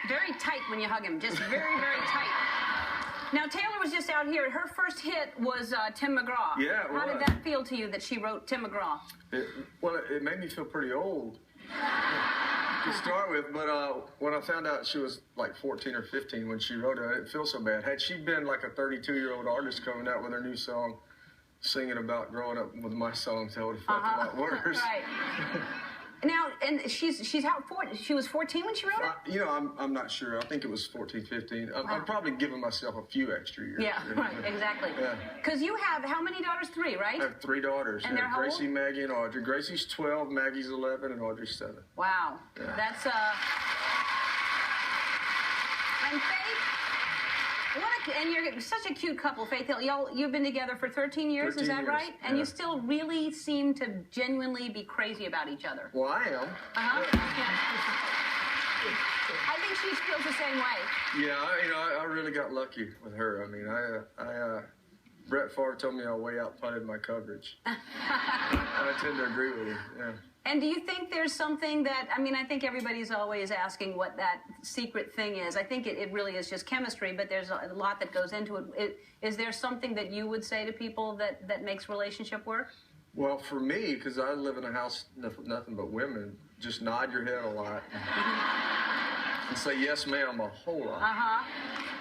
very tight when you hug him. Just very, very tight. Now, Taylor was just out here. Her first hit was Tim McGraw. Yeah, it How was. did that feel to you that she wrote Tim McGraw? It made me feel pretty old to start with, but when I found out she was like 14 or 15 when she wrote it, I didn't feel so bad. Had she been like a 32-year-old artist coming out with her new song, singing about growing up with my songs, I would have felt a lot worse. Right. Now, and she's out she was 14 when she wrote it? You know, I'm not sure. I think it was 14, 15. I'm probably giving myself a few extra years. Yeah, right, exactly. Because you have how many daughters? 3, right? I have 3 daughters. And they're how Gracie, old? Maggie, and Audrey. Gracie's 12, Maggie's 11, and Audrey's 7. Wow. Yeah. That's and Faith, and you're such a cute couple, Faith. You've been together for 13 years, 13 is that years, right? And yeah. you still really seem to genuinely be crazy about each other. Well, I am. Yeah. I think she feels the same way. Yeah, I really got lucky with her. I mean, Brett Favre told me I way out punted my coverage. I tend to agree with him. Yeah. And do you think there's something that, I mean, I think everybody's always asking what that secret thing is. I think it really is just chemistry, but there's a lot that goes into it. Is there something that you would say to people that makes relationship work? Well, for me, because I live in a house with nothing but women, just nod your head a lot and say yes, ma'am, a whole lot.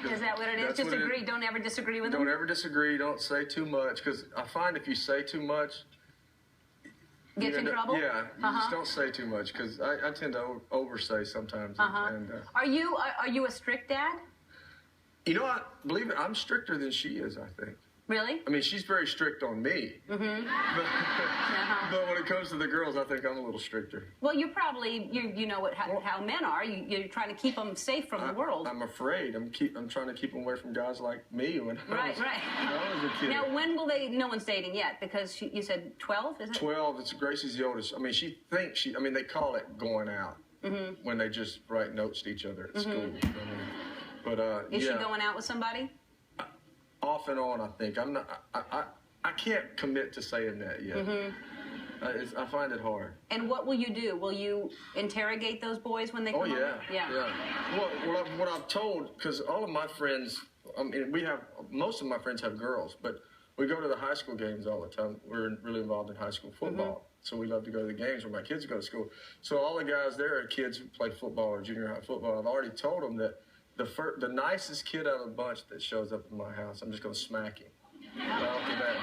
Is that what it is? Just agree. Don't ever disagree with them? Don't ever disagree. Don't say too much, because I find if you say too much, get you in trouble? Yeah, you just don't say too much, because I tend to oversay sometimes. And, are you a strict dad? You know, believe it, I'm stricter than she is, I think. Really? I mean, she's very strict on me. But when it comes to the girls, I think I'm a little stricter. Well, you probably, you know how men are. You're trying to keep them safe from the world. I'm afraid. I'm trying to keep them away from guys like me when I was a kid. Now, when will they, no one's dating yet, because you said 12, is it? 12, it's Gracie's the oldest. I mean, she thinks they call it going out when they just write notes to each other at school. But, is she going out with somebody? Off and on, I think. I can't commit to saying that yet. I find it hard. And what will you do? Will you interrogate those boys when they come home? Yeah. Well, what I've told, because all of my friends, I mean, most of my friends have girls, but we go to the high school games all the time. We're really involved in high school football, so we love to go to the games where my kids go to school. So all the guys there are kids who play football or junior high football. I've already told them that the nicest kid out of the bunch that shows up in my house, I'm just going to smack him. Right off the bat,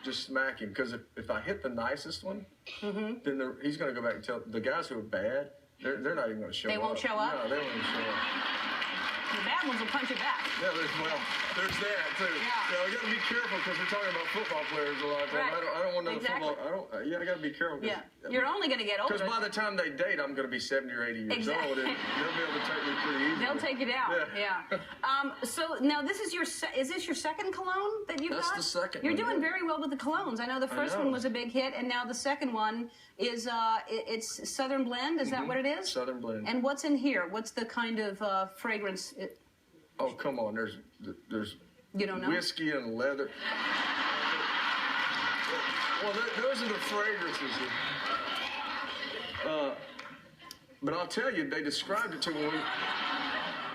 just smack him. Because if I hit the nicest one, then he's going to go back and tell the guys who are bad, they're not even going to show up. They won't show up? No, they won't even show up. The bad ones will punch you back. Yeah, there's that too. Yeah, we got to be careful because we're talking about football players a lot of times. Right. I don't want another football. I got to be careful. Yeah, you're only going to get older. Because by the time they date, I'm going to be 70 or 80 years old, and they'll be able to take me pretty easily. They'll take you down. Yeah. So now this is is this your second cologne that you've got? That's the second. You're doing very well with the colognes. I know the first one was a big hit, and now the second one is it's Southern Blend. Is that what it is? Southern Blend. And what's in here? What's the kind of fragrance? Oh, come on. There's you don't know? Whiskey and leather. Well, those are the fragrances. But I'll tell you, they described it to me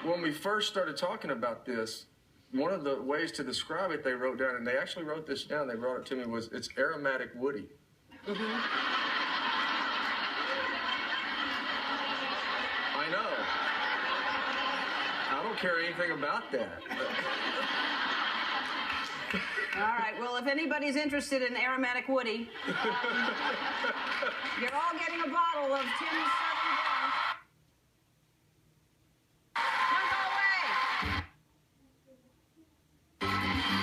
when we first started talking about this. One of the ways to describe it, they wrote down, and they actually wrote this down. They brought it to me. Was it's aromatic woody. I know. I don't care anything about that. All right. Well, if anybody's interested in aromatic woody, you're all getting a bottle of Tim's Southern Blend.